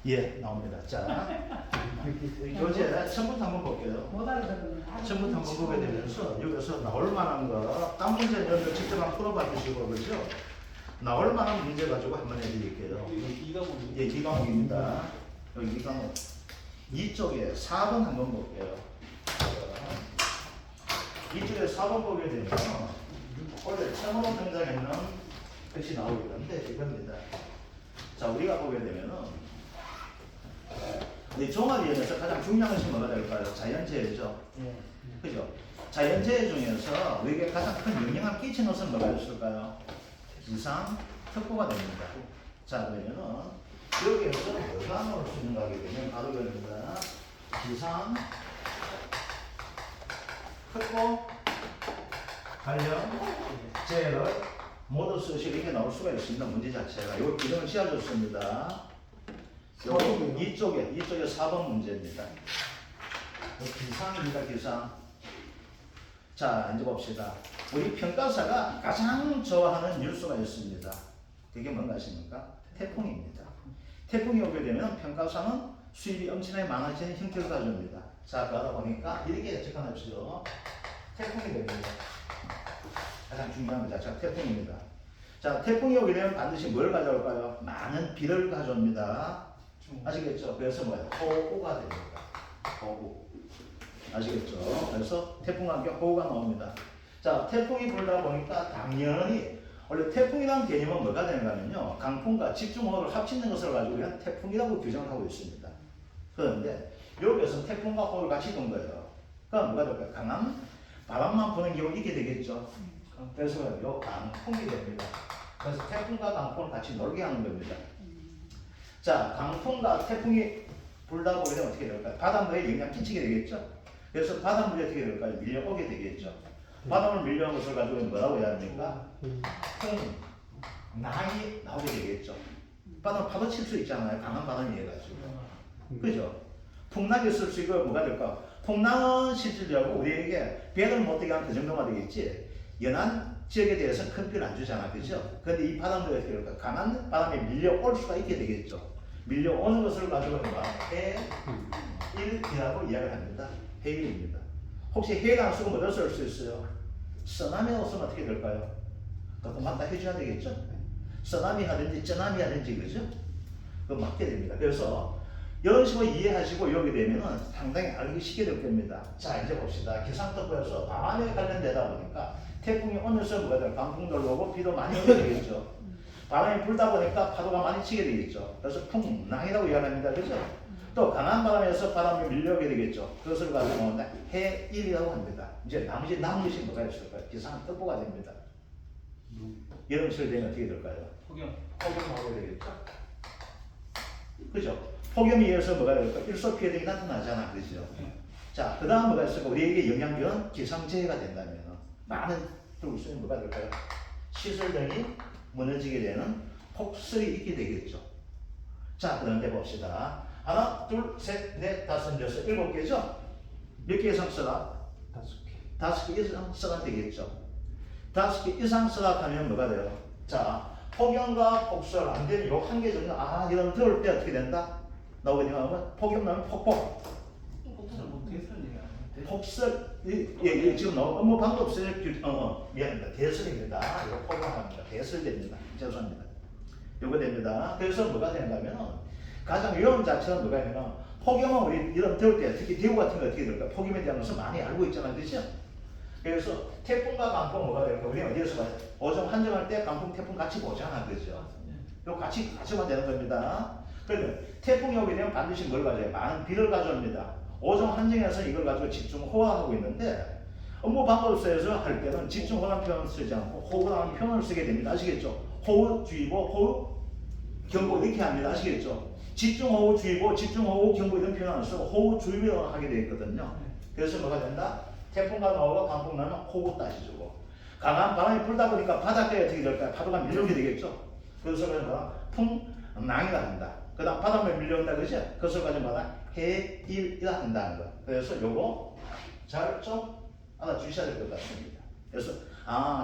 예, 나옵니다. 자, 교재 처음부터 한번 볼게요. 처음부터 한번 보게 되면서 여기서 나올 만한 거, 딴 문제는 직접 한번 풀어봐 주시고, 그죠? 나올 만한 문제 가지고 한번 해드릴게요. 예, 이 과목입니다. 여기 이 과목. 이쪽에 4번 한번 볼게요. 이쪽에 4번 보게 되면, 원래 처음으로 등장했는 것이 나오게 되는데, 이겁니다. 자, 우리가 보게 되면은, 이 종합이론에서 가장 중요한 것이 뭐가 될까요? 자연재해죠. 그죠? 자연재해 중에서 우리에게 가장 큰 영향을 끼치는 것은 뭐가 있을까요? 기상, 특보가 됩니다. 자, 그러면은 여기에서 뭐가 나올 수 있는가 하게 되면 바로 그럽니다. 기상, 특보, 관련, 재해를 모두 쓰시고 이렇게 나올 수가 있습니다. 문제 자체가. 요 기능을 씌워줬습니다. 이쪽에 4번 문제입니다. 기상입니다, 기상. 자, 이제 봅시다. 우리 평가사가 가장 좋아하는 뉴스가 있습니다. 그게 뭔가 아십니까? 태풍입니다. 태풍이 오게 되면 평가사는 수입이 엄청나게 많아지는 형태를 가져옵니다. 자, 그러다 보니까 이렇게 예측하십시오. 태풍이 됩니다. 가장 중요한 것 자체가 태풍입니다. 자, 태풍이 오게 되면 반드시 뭘 가져올까요? 많은 비를 가져옵니다. 아시겠죠? 그래서 뭐예요? 호우가 됩니다. 호우. 아시겠죠? 그래서 태풍과 함께 호우가 나옵니다. 자, 태풍이 불다 보니까 당연히 원래 태풍이라는 개념은 뭐가 되는가 하면요. 강풍과 집중호우를 합치는 것을 가지고 우리가 태풍이라고 규정을 하고 있습니다. 그런데 여기서 태풍과 호우를 같이 둔 거예요. 그럼 뭐가 될까요? 강한 바람만 부는 경우 이게 되겠죠. 그래서 요 강풍이 됩니다. 그래서 태풍과 강풍을 같이 놀게 하는 겁니다. 자, 강풍과 태풍이 불다 보게 되면 어떻게 될까요? 바닷물에 영향 끼치게 되겠죠? 그래서 바닷물이 어떻게 될까요? 밀려오게 되겠죠? 바닷물 밀려온 것을 가지고 뭐라고 해야 합니까? 풍랑이 나오게 되겠죠? 바닷물 파도 칠 수 있잖아요. 강한 바람이 해가지고. 그죠? 풍랑이 있을 수 있고 뭐가 될까? 풍랑은 실질적으로 우리에게 배를 못 되게 하는 그 정도만 되겠지. 연안 지역에 대해서는 큰 피해를 안 주잖아. 그죠? 근데 이 바닷물이 어떻게 될까? 강한 바람이 밀려올 수가 있게 되겠죠? 밀려오는 것을 가지고 해일이라고 이야기를 합니다. 해일입니다. 혹시 해일이라는 수가 뭐를 쓸 수 있어요? 쓰나미라고 쓰면 어떻게 될까요? 그것도 맞다 해줘야 되겠죠? 쓰나미 하든지 쩌나미 하든지 그죠? 그거 맞게 됩니다. 그래서 이런 식으로 이해하시고 여기 되면은 상당히 알기 쉽게 될 겁니다. 자, 이제 봅시다. 기상특보에서 바람에 관련되다 보니까 태풍이 오면서 뭐가 돼요? 강풍도 오고 비도 많이 오게 되겠죠. 바람이 불다 보니까 파도가 많이 치게 되겠죠. 그래서 풍랑이라고 이야기합니다. 그죠? 또 강한 바람에서 바람이 밀려오게 되겠죠. 그것을 가지고 해일이라고 합니다. 이제 나머지 남은 것이 뭐가 있을까요? 기상특보가 됩니다. 여름철 되면 어떻게 될까요? 폭염하게 되겠죠. 그죠? 폭염에 의해서 뭐가 될까? 일소 피해 등이 나타나잖아. 그죠? 자, 그 다음 뭐가 있을까? 우리에게 영향주는 기상재해가 된다면 많은 들수는 뭐가 될까요? 시설 등이 무너지게 되는 폭설이 있게 되겠죠. 자, 그런데 봅시다. 하나, 둘, 셋, 넷, 다섯, 여섯, 일곱 개죠? 몇 개 이상 써라? 5개. 5개 이상 써가 되겠죠. 5개 이상 써라 하면 뭐가 돼요? 자, 폭염과 폭설 안 되면 요 한 개 정도, 이런 더울 때 어떻게 된다? 나오게 되면 폭염 나면 폭폭. 폭설, 지금 너무 업무 방법설 미안합니다. 대설입니다. 이거 포괄합니다. 대설됩니다. 죄송합니다. 요거 됩니다. 그래서 뭐가 되는가면 가장 위험 자체는 뭐가 있냐면 폭염은 우리 이런 더울 때 특히 대구 같은 거 어떻게 될까? 폭염에 대한 것을 많이 알고 있잖아요. 그렇죠? 그래서 태풍과 강풍 뭐가 될까? 우리는 어디에서 봐요? 오종 한정할 때 강풍, 태풍 같이 보잖아. 그렇죠? 요 같이만 되는 겁니다. 그러면 태풍이 오게 되면 반드시 뭘 가져요? 많은 비를 가져옵니다. 오종 한정에서 이걸 가지고 집중호우하고 있는데 업무 방법서에서 할 때는 집중호우라는 표현을 쓰지 않고 호우라는 표현을 쓰게 됩니다. 아시겠죠? 호우주의보, 호우경보 이렇게 합니다. 아시겠죠? 집중호우주의보, 집중호우경보 이런 표현을 안 쓰고 호우주의보라고 하게 되어 있거든요. 그래서 뭐가 된다? 태풍과 나오고 강풍 나면 호우 따지주고 강한 바람이 불다 보니까 바닷가에 어떻게 될까요? 파도가 밀려오게 되겠죠? 그래서 풍랑이라 한다. 그 다음 바닷물에 밀려온다 그러죠? 그것을 가지고 뭐다? 해일이라 한다는 거. 그래서 요거 잘 좀 알아주셔야 될 것 같습니다. 그래서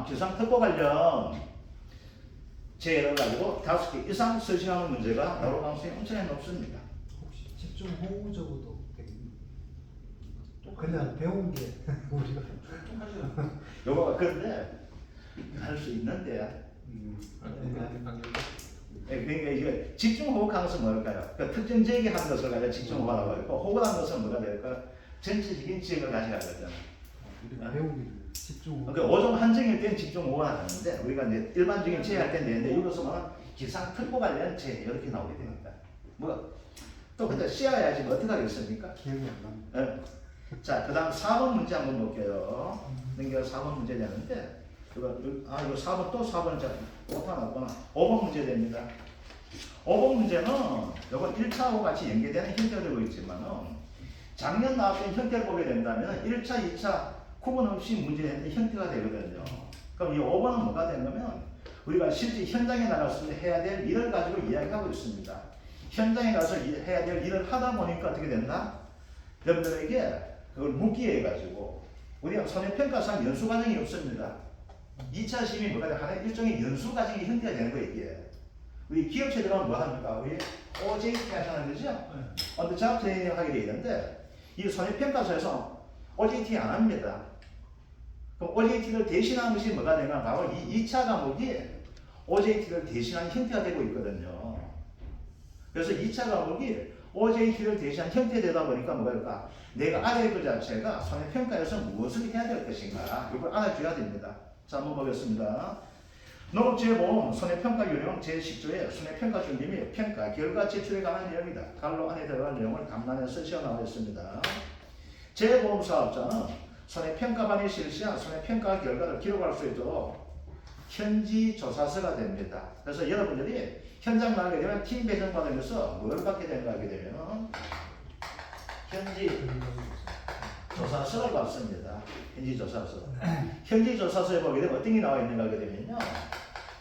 기상특보 관련 제를 가지고 5개 이상 서식하는 문제가 나올 가능성이 엄청나게 높습니다. 혹시 집중 호우적으로 그냥 배운 게 우리가 요거가 그런데 할 수 있는데 그러니까 이게 집중 호흡 가능성 뭘까요? 그 특정 지역에 한 것을 가지고 집중 호흡하라고 했고 호흡한 것은 뭐가 될까? 전체적인 지역을 가져가거든. 우리가 배우기를 집중. 그러니까 5종 한정일 때는 집중 호흡을 하는데 우리가 이제 일반적인 제할 때는 되는데 여기서 보면 기상 특보 관련 제 이렇게 나오게 됩니다. 또 근데 시야야지 뭐 어떻게 하겠습니까? 기억이 안 납니다. 자, 그 다음 4번 문제 한번 볼게요. 넘겨 4번 문제 되는데, 이거 4번 또 4번 자, 못하나 5번 문제 됩니다. 5번 문제는, 이건 1차하고 같이 연계되는 형태가 되고 있지만은, 작년 나왔던 형태를 보게 된다면, 1차, 2차 구분 없이 문제의 형태가 되거든요. 그럼 이 5번은 뭐가 되냐면, 우리가 실제 현장에 나가서 해야 될 일을 가지고 이야기하고 있습니다. 현장에 가서 해야 될 일을 하다 보니까 어떻게 된다? 여러분들에게 그걸 묻기에 해가지고 우리가 손해평가상 연수과정이 없습니다. 2차 시험이 뭐가 돼? 하나의 일종의 연수과정의 형태가 되는 거예요. 이게 우리 기업체들은 뭐 합니까? 우리 OJT 하시는 거죠? 언더 잡 트레이닝 하게 되어 있는데 이 손해평가서에서 OJT 안 합니다. 그럼 OJT를 대신하는 것이 뭐가 되냐? 바로 이 2차 과목이 OJT를 대신하는 형태가 되고 있거든요. 그래서 2차 과목이 OJT를 대신한 형태되다 보니까 뭐가 될까? 내가 알아야 할 것 자체가 손해평가에서 무엇을 해야 될 것인가? 이걸 알아줘야 됩니다. 자, 한번 보겠습니다. 농업재보험 손해평가 요령 제10조에 손해평가 준비 및 평가 결과 제출에 관한 내용이다. 갈로 안에 들어갈 내용을 감란해서 시어나와 있습니다. 재보험 사업자는 손해평가반이 실시한 손해평가 결과를 기록할 수 있도록 현지조사서가 됩니다. 그래서 여러분들이 현장 나가게 되면 팀 배정 과정에서 뭘 받게 되는가 하게 되면 현지 조사서를 받습니다. 현지 조사서. 현지 조사서에 보게 되면 어떤 게 나와 있는가 하게 되면요.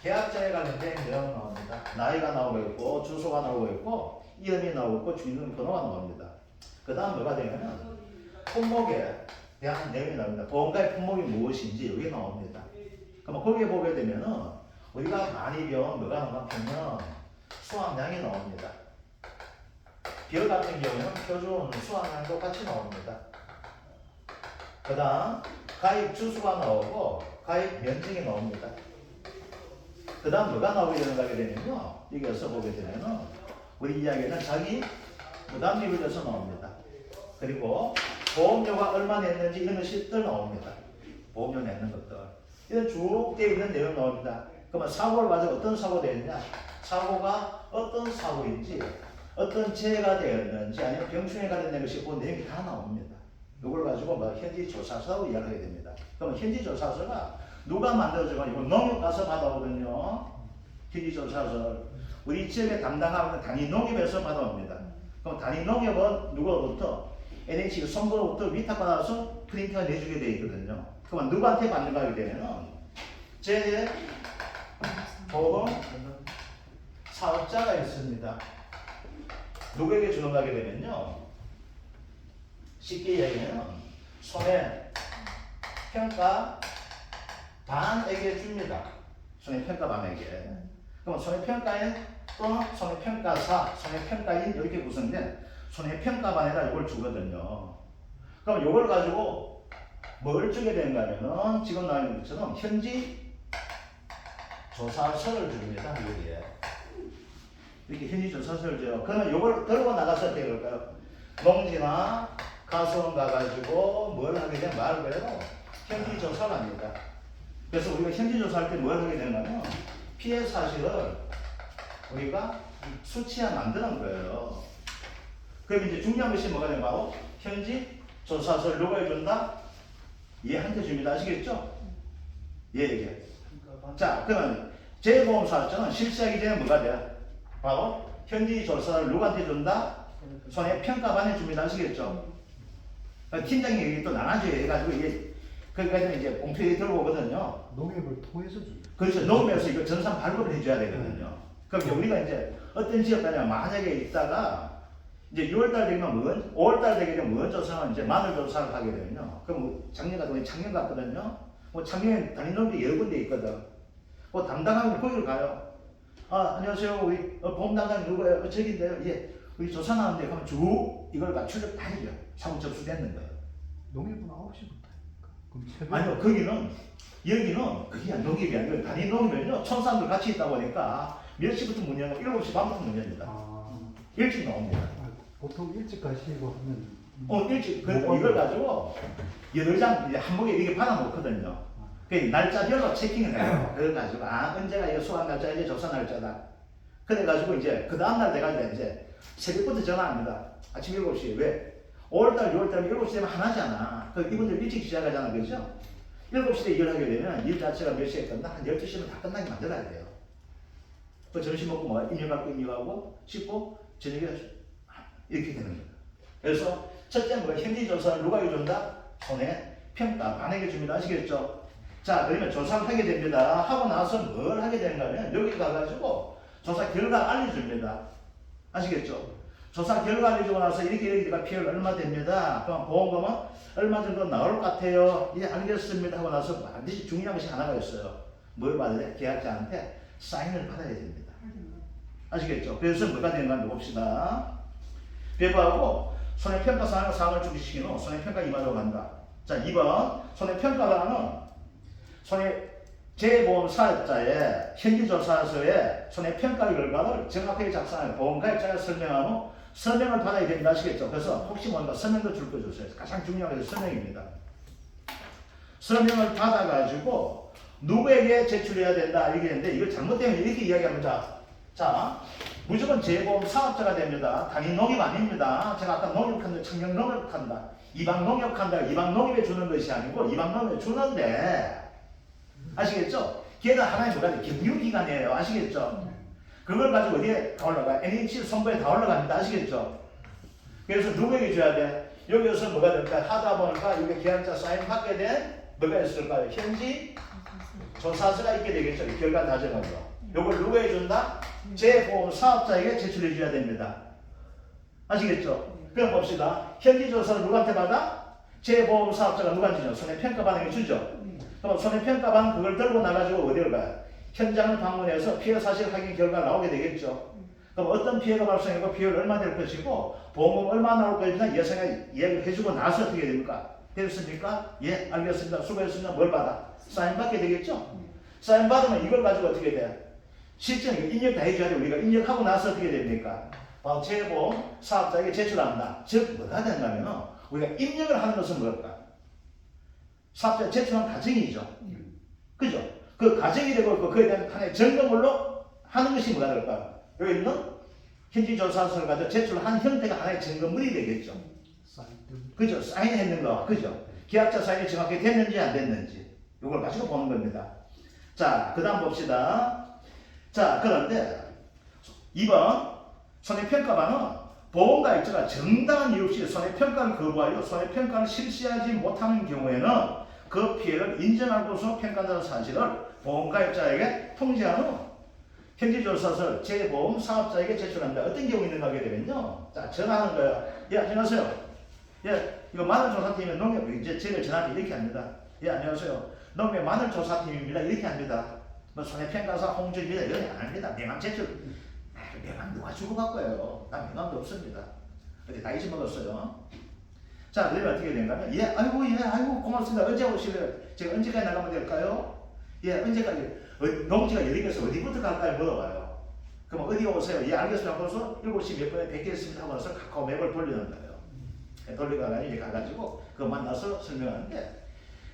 계약자에 관련된 내용이 나옵니다. 나이가 나오고 있고 주소가 나오고 있고 이름이 나오고 있고 주민등록번호가 나옵니다. 그 다음 뭐가 되냐면 품목에 대한 내용이 나옵니다. 보험가의 품목이 무엇인지 여기 나옵니다. 그럼 거기에 보게 되면은 우리가 많이 배운 뭐가 나오냐면 수확량이 나옵니다. 별 같은 경우는 표준 수확량도 같이 나옵니다. 그 다음 가입 주소가 나오고 가입 면적이 나옵니다. 그 다음 뭐가 나오게 되는가 하게 되면요. 여기서 보게 되면은 우리 이야기는 자기 부담비에 대해서 나옵니다. 그리고 보험료가 얼마 냈는지 이런 것이 또 나옵니다. 보험료 내는 것들. 이런 쭉 되어 있는 내용 나옵니다. 그러면 사고를 가지고 어떤 사고가 되었냐? 사고가 어떤 사고인지, 어떤 재해가 되었는지, 아니면 병충해 관련된 것이 그 내용이 다 나옵니다. 이걸 가지고 뭐 현지 조사서라고 이야기하게 됩니다. 그러면 현지 조사서가 누가 만들어주고 이건 농협 가서 받아오거든요. 현지 조사서. 우리 지역에 담당하는 단위 농협에서 받아옵니다. 그럼 단위 농협은 누구로부터? NH 선거로부터 위탁받아서 프린트가 내주게 되어 있거든요. 그러면 누구한테 받는가 하게 되면은 제 보험 사업자가 있습니다. 누구에게 주는가 하게 되면요. 쉽게 이야기하면 손해평가 반에게 줍니다. 손해평가 반에게. 그럼 손해평가인 또는 손해평가사, 손해평가인 이렇게 구성된 손해평가반에다 이걸 주거든요. 그럼 이걸 가지고 뭘 주게 되는가 하면은 지금 나와 있는 것처럼 현지 조사서를 줍니다. 여기에. 이렇게 현지 조사서를 줘요. 그러면 이걸 들고 나가서 어떻게 할까요? 농지나 가수원 가가지고 뭘 하게 되면 말 그대로 현지 조사를 합니다. 그래서 우리가 현지 조사할 때 뭘 하게 되냐면 피해 사실을 우리가 수치화 만드는 거예요. 그럼 이제 중요한 것이 뭐가 되면 바로 현지 조사서를 누가 해준다? 얘한테 줍니다. 아시겠죠? 얘에게. 자, 그러면 재보험사업자는 실시하기 전에 뭐가 돼요? 바로 현지 조사를 누구한테 준다? 손해평가반에 줍니다. 아시겠죠? 팀장이 여기 또 나눠줘야 해가지고 이게 거기까지는 이제 공표에 들어오거든요. 농협을 통해서 줍니다. 그렇죠. 농협에서 이거 전산 발급을 해줘야 되거든요. 그럼 우리가 이제 어떤 지역까지 만약에 있다가 이제 6월달 되면 5월달 되게 되면 무언조사는 이제 마늘 조사를 하게 되면요. 그럼 작년 같은 경우에 작년 같거든요. 뭐 작년에 단위 농지 여러 군데 있거든. 그 담당하고 거기를 가요. 안녕하세요. 우리 보험담당 누구예요? 저기인데요. 예. 우리 조사 나왔는데 그러면 쭉 이걸 다 출력 다 해요. 사무 접수됐는 거예요. 농협은 9시부터. 그럼 새벽. 아니요, 여기는 그게 농협이 아니고 단위 농협은요. 촌사람들 같이 있다 보니까 몇 시부터 문 열고 7시 반부터 문 열립니다. 일찍 나옵니다. 보통 일찍 가시고 하면. 일찍 이걸 가지고 8장 이제 한 목에 이게 받아 놓거든요. 그 날짜별로 체킹을 해요. 그래가지고 언제가 이거 수학 날짜 이제 조사 날짜다. 그래가지고 이제 그 다음 날 돼가지고 이제 새벽부터 전화합니다. 아침 7시에 왜? 5월달, 6월달 7시 되면 하나잖아. 그 이분들 일찍 시작하잖아, 그죠? 7시에 일을 하게 되면 일 자체가 몇 시에 끝나? 한 12시면 다 끝나게 만들어야 돼요. 그 점심 먹고 뭐 입력하고 씻고 저녁에 이렇게 되는 거예요. 그래서 첫째 뭐가 현지 조사를 누가 해준다? 손해평가 반에게 줍니다. 아시겠죠? 자, 그러면 조사를 하게 됩니다. 하고 나서 뭘 하게 되는가 하면 여기 가가지고 조사 결과 알려줍니다. 아시겠죠? 조사 결과 알려주고 나서 이렇게 피해가 얼마 됩니다. 그럼 보험금은 얼마 정도 나올 것 같아요. 예, 알겠습니다. 하고 나서 반드시 중요한 것이 하나가 있어요. 뭘 받아야 돼? 계약자한테 사인을 받아야 됩니다. 아시겠죠? 그래서 뭐가 되는가 봅시다. 배부하고 손해평가사항을 준비시키는 후 손해평가 임하도록 한다. 자, 2번 손해평가라는 재보험 사업자의 현지조사서에 손해평가 결과를 정확하게 작성하여 보험가입자가 설명한 후 서명을 받아야 된다. 아시겠죠? 그래서 혹시 뭔가 서명도 줄 거 주세요. 가장 중요한 것은 서명입니다. 서명을 받아가지고 누구에게 제출해야 된다. 이게 있는데 이걸 잘못되면 이렇게 이야기하면 자, 무조건 재보험 사업자가 됩니다. 단위 농협 아닙니다. 제가 아까 농협한다, 청년 농협한다, 이방 농협한다, 이방 농협에 주는 것이 아니고 이방 농협에 주는데 아시겠죠? 걔는 하나의 뭐가 돼? 경유기관이에요. 아시겠죠? 그걸 가지고 어디에 다 올라가? NH 선보에 다 올라갑니다. 아시겠죠? 그래서 누구에게 줘야 돼? 여기서 뭐가 될까? 하다 보니까 이게 계약자 사인 받게 된 뭐가 있을까요? 현지 조사서가 있게 되겠죠. 결과 다정하죠. 요걸 누구에게 준다? 재보험 사업자에게 제출해 줘야 됩니다. 아시겠죠? 그럼 봅시다. 현지 조사를 누구한테 받아? 재보험 사업자가 누구한테 주죠? 손해평가반에게 주죠. 그럼 손해평가반 그걸 들고 나가지고 어디를 가요? 현장을 방문해서 피해 사실 확인 결과가 나오게 되겠죠. 그럼 어떤 피해가 발생하고 피해가 얼마 될 것이고 보험금 얼마 나올 것이냐 예상에 이야기를 해주고 나서 어떻게 됩니까? 되셨습니까? 예, 알겠습니다. 수고했습니다. 뭘 받아? 사인 받게 되겠죠? 사인 받으면 이걸 가지고 어떻게 돼? 실제 입력 다 해줘야 돼. 우리가 입력하고 나서 어떻게 됩니까? 재보험 사업자에게 제출한다. 즉 뭐가 되는가면 우리가 입력을 하는 것은 뭘까? 사업자에 제출한 과정이죠. 그죠? 그 과정이 되고 그에 대한 하나의 점검으로 하는 것이 뭐가 될까? 여기 있는 현지조사서를 가지고 제출한 형태가 하나의 점검물이 되겠죠. 그죠? 사인했는 거, 그죠? 계약자 사인이 정확히 됐는지 안 됐는지 이걸 가지고 보는 겁니다. 자, 그 다음 봅시다. 자, 그런데 2번 손해평가반은 보험가입자가 정당한 이유 없이 손해평가를 거부하여 손해평가를 실시하지 못하는 경우에는 그 피해를 인정하고서 평가한다는 사실을 보험가입자에게 통지한 후 현지조사서를 재보험 사업자에게 제출한다. 어떤 경우 있는가 하게 되면요. 자, 전화하는 거예요. 예, 안녕하세요. 예, 이거 마늘조사팀의 농협, 이제 제가 전화할 때 이렇게 합니다. 예, 안녕하세요. 농협 마늘조사팀입니다. 이렇게 합니다. 뭐 손해평가사 홍준입니다. 이런 안 합니다. 명함 제출. 명함 누가 주고 바꿔요. 나 명함도 없습니다. 어디 다 잊어먹었어요. 자, 그러면 어떻게 된가면 아이고 고맙습니다. 언제 오실래요? 제가 언제까지 나가면 될까요? 예, 언제까지? 농지가 여러 개서 어디부터 갈까요? 물어봐요. 그럼 어디 오세요? 예, 알겠습니다. 하고서 7시 몇 분에 뵙겠습니다 하고 나서 카카오 맵을 돌리는 거예요. 돌려가지고 이제 가가지고 그거 만나서 설명하는데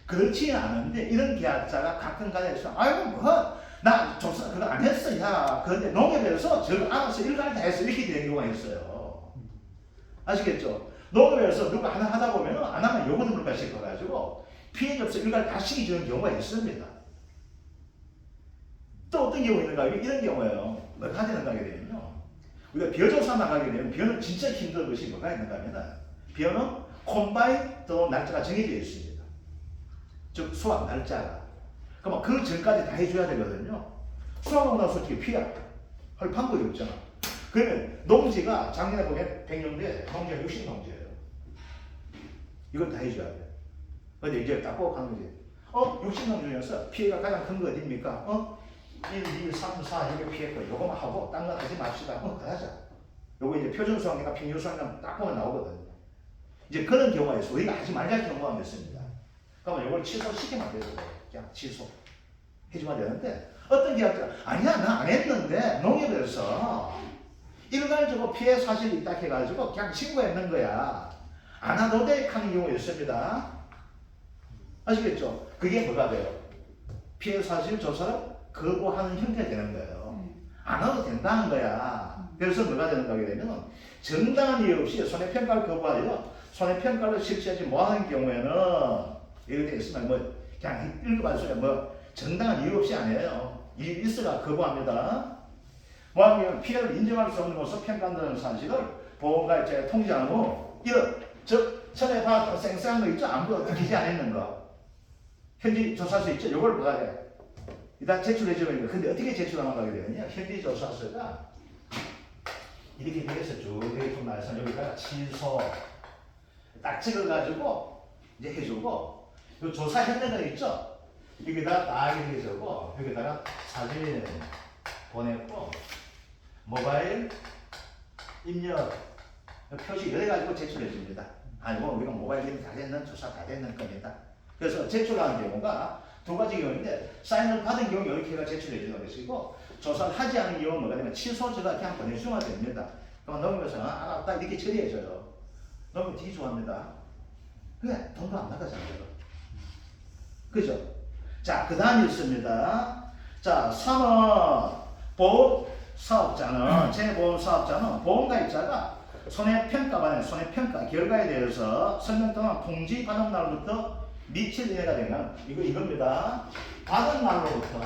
그렇지 않은데 이런 계약자가 가끔 가다해서 아이고 나 조사 그거 안 했어. 야, 그런데 농협에서 저거 알아서 일괄 다 했어. 이렇게 되는 경우가 있어요. 아시겠죠? 농협에서 누가 하나 하다 보면 안 하면 요거 들을까 싶어가지고 피해자 없어 일괄 다 시키주는 경우가 있습니다. 또 어떤 경우 있는가? 이런 경우예요. 뭐가 되는가 하게 되면요. 우리가 벼조사 나가게 되면 벼는 진짜 힘든 것이 뭐가 있는가 하면 벼는 콤바인 또 날짜가 정해져 있습니다. 즉 수확 날짜가. 그럼 그 전까지 다 해줘야 되거든요. 수확하고 나서 솔직히 피할 방법이 없잖아. 그러면 농지가 작년에 보면 100년도에 농지가 60농지예요. 이걸 다 해줘야 돼. 근데 이제 딱 꼭 하는 거지. 60농 중에서 피해가 가장 큰 거 어디입니까? 1, 2, 3, 4 이렇게 피했고 요거만 하고 딴 거 하지 맙시다. 가자. 요거 이제 표준수학이나 평균수학이나 딱 보면 나오거든요. 이제 그런 경우가 있어. 우리가 하지 말자 경우가 있습니다. 그러면 요걸 취소시키면 돼요. 그냥 취소 해주면 되는데 어떤 기업자 아니야 나 안 했는데 농협에서 일괄적으로 피해 사실이 있다 해가지고 그냥 신고했는 거야. 안 하도 돼 하는 경우가 있습니다. 아시겠죠? 그게 뭐가 돼요? 피해 사실 조사를 거부하는 형태가 되는 거예요. 안 해도 된다는 거야. 그래서 뭐가 되는가 하게 되면 정당한 이유 없이 손해평가를 거부하여 손해평가를 실시하지 못하는 경우에는 예를 들어 있으면 뭐 그냥 읽어봤어요. 뭐 정당한 이유 없이 안 해요. 이유 있어가 거부합니다. 뭐하면 피해를 인정할 수 없는 것으로 평가한다는 사실을 보험가입자에 통지하는 후 이런 즉 손해받았던 생생한 거 있죠? 아무도 기재 안 했는 거 현지 조사서 있죠? 요걸 뭐가 돼? 일단 제출해주는 거. 근데 어떻게 제출하는 거게 되느냐? 현지 조사서가 이렇게 되어서 쭉 이렇게 나서 여기다가 취소 딱 찍어가지고 이제 해주고 요 조사했는 거 있죠? 여기다가 딱 이렇게 적고 여기다가 사진 보냈고 모바일 입력 표시 이래가지고 제출해 줍니다. 아니고 우리가 모바일 입력 다 됐는 조사 다 됐는 겁니다. 그래서 제출하는 경우가 두 가지 경우인데 사인을 받은 경우 이렇게가 제출해 주는 것이고 조사를 하지 않은 경우는 뭐가 되면 취소서가 그냥 보내주면 됩니다. 그럼 농협에서는 딱 이렇게 처리해줘요. 농협 되게 좋아합니다. 그래 돈도 안 나가잖아요. 그죠? 자, 그 다음이 있습니다. 자, 3은 보험사업자는, 재보험사업자는 보험가입자가 손해평가반의 손해평가 결과에 대해서 설명 동안 통지 받은 날부터 며칠 이내가 되면 이겁니다. 받은 날로부터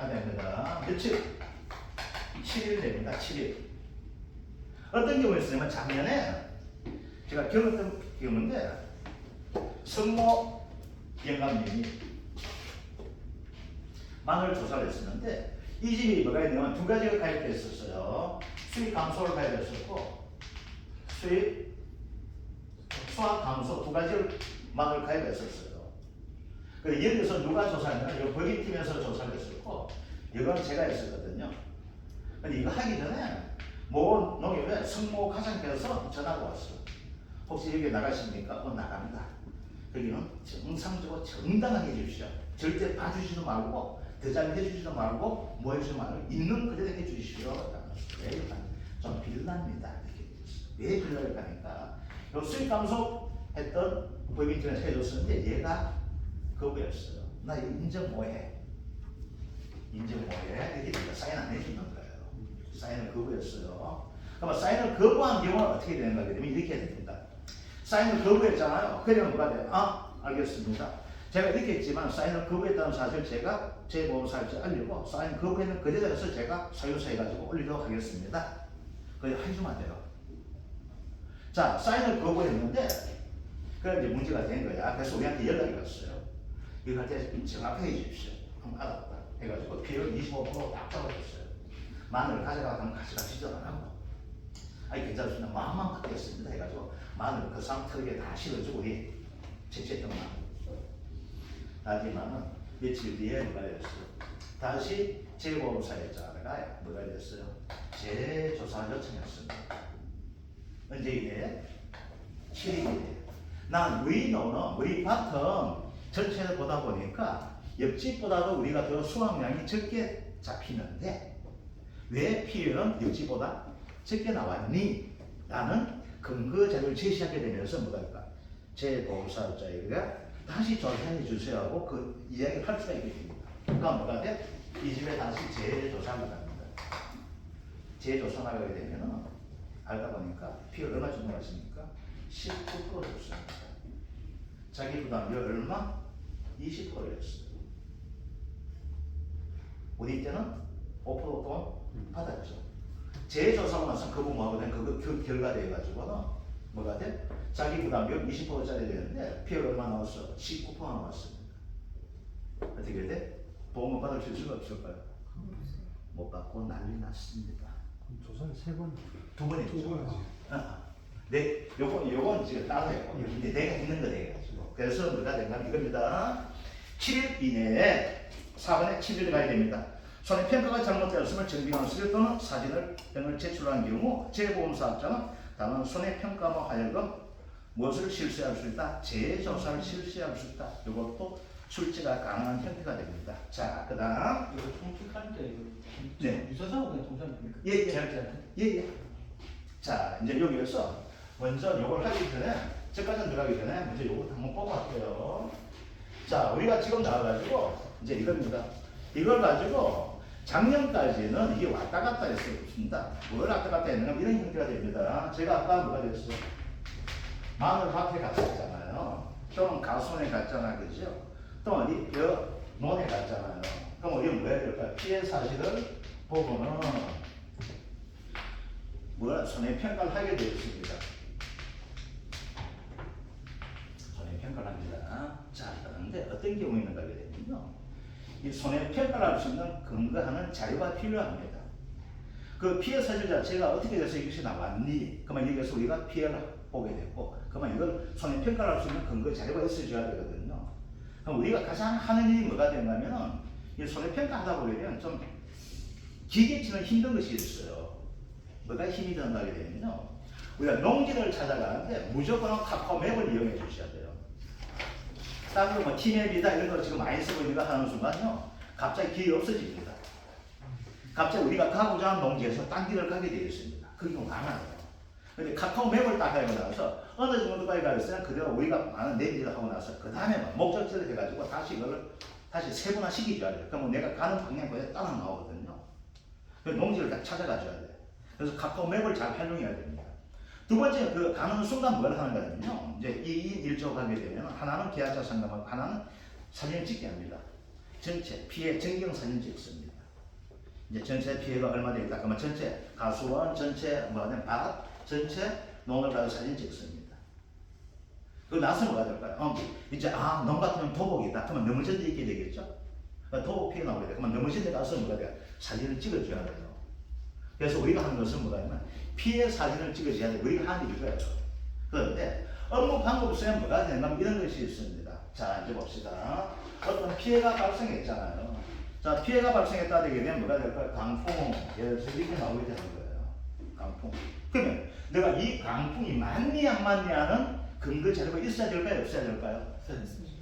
됩니다. 며칠? 7일 됩니다. 7일. 어떤 경우가 있으면 작년에 제가 겪었던 경우인데 성모 영감님이 마늘 조사를 했었는데 이 집이 뭐가 있냐면 두 가지가 가입됐었어요. 수익 감소를 가입했었고 수확 감소 두 가지를 마늘 가입했었어요. 그래서 여기서 누가 조사했냐? 이거 법인팀에서 조사를 했었고 이건 제가 했었거든요. 근데 이거 하기 전에 모 농협에 성모 가장께서 전화가 왔어요. 혹시 여기 나가십니까? 나갑니다. 거기는 정상적으로 정당하게 해주시죠. 절대 봐주지도 말고 대장 해주지도 말고 뭐 해주지 말고 있는 그대로 해주시오. 왜? 좀 빌랍니다. 왜 빌라를 가니까 요 수익 감소했던 법인팀에서 해줬었는데 얘가 거부했어요. 나 이거 인정 뭐해? 인정 뭐해? 이렇게 사인 안 해주는 거예요. 사인을 거부했어요. 그러면 사인을 거부한 경우는 어떻게 되는가 하면 이렇게 해야 됩니다. 사인을 거부했잖아요. 그러면 뭐가 돼요? 알겠습니다. 제가 이렇게 했지만 사인을 거부했다는 사실을 제가 제 보험사업자에 알리고 사인 거부했는 그대로서 제가 사유서 해가지고 올리도록 하겠습니다. 그래 해주면 돼요. 자, 사인을 거부했는데 그래 이제 문제가 된 거야. 그래서 우리한테 연락이 왔어요. 이거 할 때 정확하게 해주십시오. 한번 알았다. 해가지고 비율 25%딱 잡아줬어요. 마늘 가져가면 가져가시죠 안 하고. 아니 괜찮습니다. 마음만 받겠습니다. 해가지고 마늘 그 상트럭에 다 실어주고 우리 채취했던 마늘. 하지만은 며칠 뒤에 뭐가 됐어요? 다시 재보험사업자가 뭐가 됐어요? 재조사 요청했습니다. 언제 이게? 7일이에요. 난 우리 노는 우리 밭은 전체를 보다 보니까 옆집보다도 우리가 더 수확량이 적게 잡히는데 왜 필요는 옆집보다 적게 나왔니? 라는 근거 자료를 제시하게 되면서 뭐가 될까? 재보험사업자에게 다시 조사해 주세요 하고 그 이야기를 할 수가 있게 됩니다. 그러니까 뭐가 돼? 이 집에 다시 재조사가 갑니다. 재조사 나가게 되면은 알다 보니까 피해를 얼마 정도 하십니까? 19% 줬습니다. 자기 부담료 얼마? 20%였어요. 우리 때는 5% 돈 받았죠. 재조사하고 나서 그 부분하고 그 결과 돼가지고는 뭐가 돼? 자기 부담료 20%짜리 되는데 피해가 얼마 나왔어? 19% 나왔습니다. 어떻게 돼? 보험을 받을 수가 없을까요? 못 받고 난리 났습니다. 조사를 3번. 2번 했죠. 네, 요건 지금 따로 했고, 근데 내가 있는 거 돼가지고. 그래서 뭐가 된가 이겁니다. 7일 이내에 4번에 7일 가야 됩니다. 손해평가가 잘못되었으면 정비관 수리 또는 사진을 등을 제출한 경우 재보험사업자는 다만 손해평가로 하여금 무엇을 실시할 수 있다? 재조사를 실시할 수 있다. 이것도 출제가 가능한 형태가 됩니다. 자, 그 다음 이거 총칙할 때 이거 네. 유서사고 그냥 통장입니까? 예, 예. 계약자한테. 예. 자, 이제 여기에서 먼저 요걸 하기 전에 저까지 들어가기 전에 먼저 요거 한번 뽑아볼게요. 자, 우리가 지금 나와가지고 이제 이겁니다. 이걸 가지고 작년까지는 이게 왔다 갔다 했었습니다. 뭘 왔다 갔다 했느냐 이런 형태가 됩니다. 제가 아까 뭐가 됐어요? 마늘밭에 갔었잖아요. 또는 가수원에 갔잖아요. 그죠? 또 어디 논에 갔잖아요. 그럼 우리 뭐 해야 될까요? 피해 사실을 보고는 뭘 손해평가를 하게 되어 있습니다. 손해평가를 합니다. 자, 그런데 어떤 경우에 있는가 하게 되면요. 이 손해평가를 할 수 있는 근거하는 자료가 필요합니다. 그 피해 사실 자체가 어떻게 돼서 이것이 나왔니? 그러면 여기서 우리가 피해를 보게 됐고, 그러면 이걸 손해평가를 할 수 있는 근거 자료가 있어줘야 되거든요. 그럼 우리가 가장 하는 일이 뭐가 되냐면은 이 손해평가 하다 보면 좀 기계치는 힘든 것이 있어요. 뭐가 힘이 든다게 되면요. 우리가 농지를 찾아가는데 무조건 카카오 맵을 이용해 주셔야 돼요. 다른 뭐 티맵이다 이런 거 지금 많이 쓰고 있는 거 하는 순간요. 갑자기 길이 없어집니다. 갑자기 우리가 가고자 하는 농지에서 딴 길을 가게 되어 있습니다. 그 경우 많아요. 근데 카카오 맵을 딱 하고 나서 어느 정도까지 가있으면 그대로 우리가 많은 내비를 하고 나서 그 다음에 목적지를 해가지고 다시 이거를 다시 세분화 시켜줘야 돼요. 그러면 내가 가는 방향 그대로 따라 나오거든요. 그래서 농지를 딱 찾아가줘야 돼요. 그래서 카카오 맵을 잘 활용해야 됩니다. 두 번째, 그 가는 순간 뭘 하는 거냐면요. 이제 2인 1조가 하게 되면 하나는 계약자 상담하고 하나는 사진을 찍게 합니다. 전체 피해 전경 사진 찍습니다. 이제 전체 피해가 얼마 되겠다. 그러면 전체 가수원, 전체 밭, 전체 농을 가서 사진 찍습니다. 그 나서 뭐가 될까요? 이제 농 같으면 도복이다. 그러면 넘어진 데 있게 되겠죠? 도복 피해 나오게 돼. 그러면 넘어진 데 가서 뭐가 돼요? 사진을 찍어줘야 돼요. 그래서 우리가 하는 것은 뭐냐면 피해 사진을 찍어줘야 돼요. 우리가 하는 이유가요. 그런데 업무 방법에서 뭐가 되냐면 이런 것이 있습니다. 자, 이제 봅시다. 어떤 피해가 발생했잖아요. 자, 피해가 발생했다 되게 되면 뭐가 될까요? 강풍. 예를 들어서 이렇게 나오게 되는 거예요. 강풍. 그러면 내가 이 강풍이 맞니 안 맞니 하는 근거 자료가 있어야 될까요? 없어야 될까요?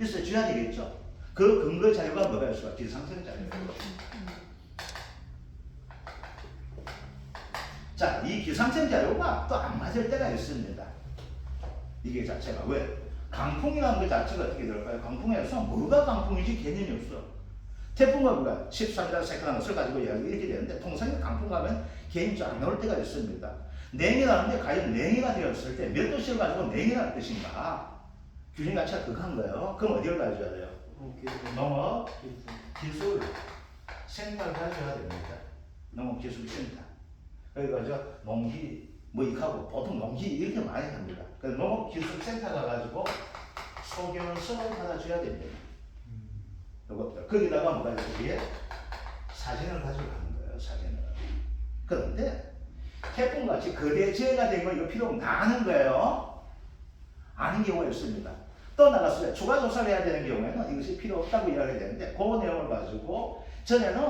있어야 줘야 되겠죠. 그 근거 자료가 뭐가 있을까요? 기상청 자료예요. 자, 이 기상청 자료가 또 안 맞을 때가 있습니다. 이게 자체가 왜? 강풍이라는 것 자체가 어떻게 될까요? 강풍에서 뭐가 강풍이지 개념이 없어. 태풍과 뭐가 13이라는 색깔한 것을 가지고 이렇게 되는데 통상 강풍 가면 개념이 좀 안 나올 때가 있습니다. 냉이라는데 과연 냉이가 되었을 때 몇 도씨를 가지고 냉이라는 뜻인가? 규정 자체가 극한 거예요. 그럼 어디를 가져야 돼요? 농업 기술 센터를 가져야 됩니다. 농업 기술 센터. 그래가지고 농기 뭐 이하고 보통 농기 이렇게 많이 합니다. 그래서 농업 기술 센터 가가지고 소견서를 받아줘야 됩니다. 이것들 거기다가 뭐가 있지? 사진을 가져가는 거예요. 사진을. 그런데 태풍같이 거대 재해가 되면 이거 필요 없는 아는 거예요. 아는 경우가 있습니다. 또 나갔어요. 추가 조사를 해야 되는 경우에는 이것이 필요 없다고 이야기해야 되는데 그 내용을 가지고 전에는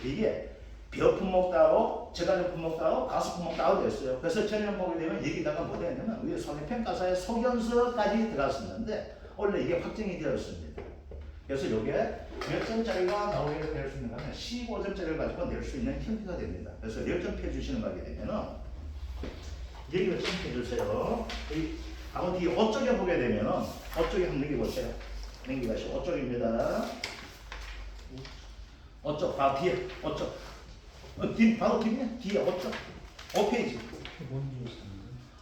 이게 벼 품목 따로, 제과점 품목 따로, 가수 품목 따로 됐어요. 그래서 전에는 보게 되면 여기다가 뭐 되냐면 우리 손해평가사의 소견서까지 들어갔었는데 원래 이게 확정이 되었습니다. 그래서 이게 몇 점짜리가 나오게 될 수 있는가 하면 15점짜리를 가지고 낼 수 있는 형태가 됩니다. 그래서 10점 펴주시는 거 하게 되면은 여기를 좀 펴주세요. 아무 뒤에 5쪽에 보게 되면은 5쪽에 한번 넘겨보세요. 넘겨가시고 5쪽입니다. 5쪽 바로 뒤에 5쪽. 바로 뒤에 5쪽. 5페이지.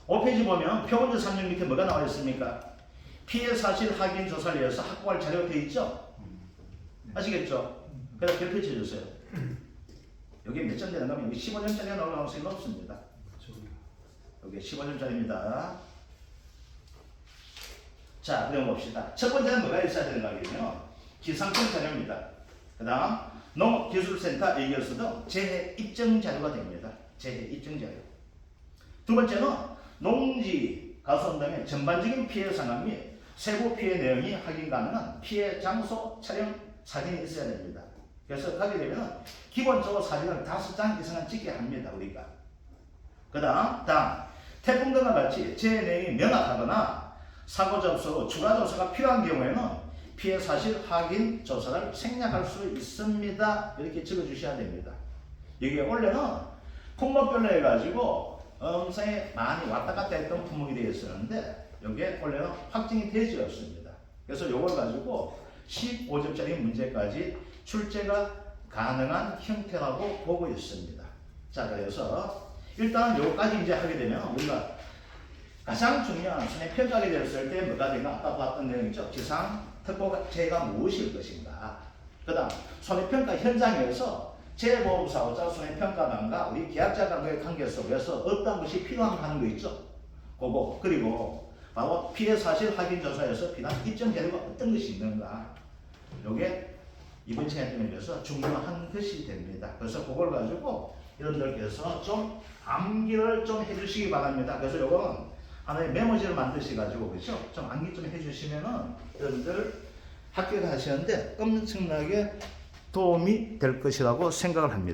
5페이지 보면 표본조 3년 밑에 뭐가 나와 있습니까? 피해 사실 확인 조사를 위해서 확보할 자료가 되어 있죠? 아시겠죠? 그래서 별표 쳐주세요. 여기 몇 점 되는 거면 여기 15점짜리가 나올 가능성이 없습니다. 여기 15점짜리입니다. 자, 그럼 봅시다. 첫 번째는 뭐가 있어야 되는가 하면 기상청 자료입니다. 그 다음 농업기술센터 의결서 등 재해 입증 자료가 됩니다. 재해 입증 자료. 두 번째는 농지 가수원 등의 전반적인 피해 상황 및 세부 피해 내용이 확인 가능한 피해 장소 촬영 사진이 있어야 됩니다. 그래서 가게 되면 기본적으로 사진을 5장 이상은 찍게 합니다. 우리가. 다음 태풍 등과 같이 제 내용이 명확하거나 사고 접수, 추가 조사가 필요한 경우에는 피해 사실 확인 조사를 생략할 수 있습니다. 이렇게 적어주셔야 됩니다. 여기 원래는 품목별로 해가지고 엄청나게 많이 왔다 갔다 했던 품목이 되어 있었는데 이게 원래는 확정이 되지 않습니다. 그래서 이걸 가지고 15점짜리 문제까지 출제가 가능한 형태라고 보고 있습니다. 자, 그래서 일단 요거까지 이제 하게 되면 우리가 가장 중요한 손해평가하게 되었을 때 뭐가 되나 아까 봤던 내용이죠. 지상 특보제가 무엇일 것인가. 그 다음 손해평가 현장에서 재보험사업자 손해평가단과 우리 계약자 간의 관계 속에서 어떤 것이 필요한가 하는 거 있죠. 그거 그리고 바로 피해 사실 확인 조사에서 필요한 입증 자료가 어떤 것이 있는가. 요게 이번 시간에 비해서 중요한 것이 됩니다. 그래서 그걸 가지고 여러분들께서 좀 암기를 좀 해주시기 바랍니다. 그래서 요거는 하나의 메모지를 만드셔가지고 그죠? 좀 암기 좀 해주시면은 여러분들 합격하시는데 엄청나게 도움이 될 것이라고 생각을 합니다.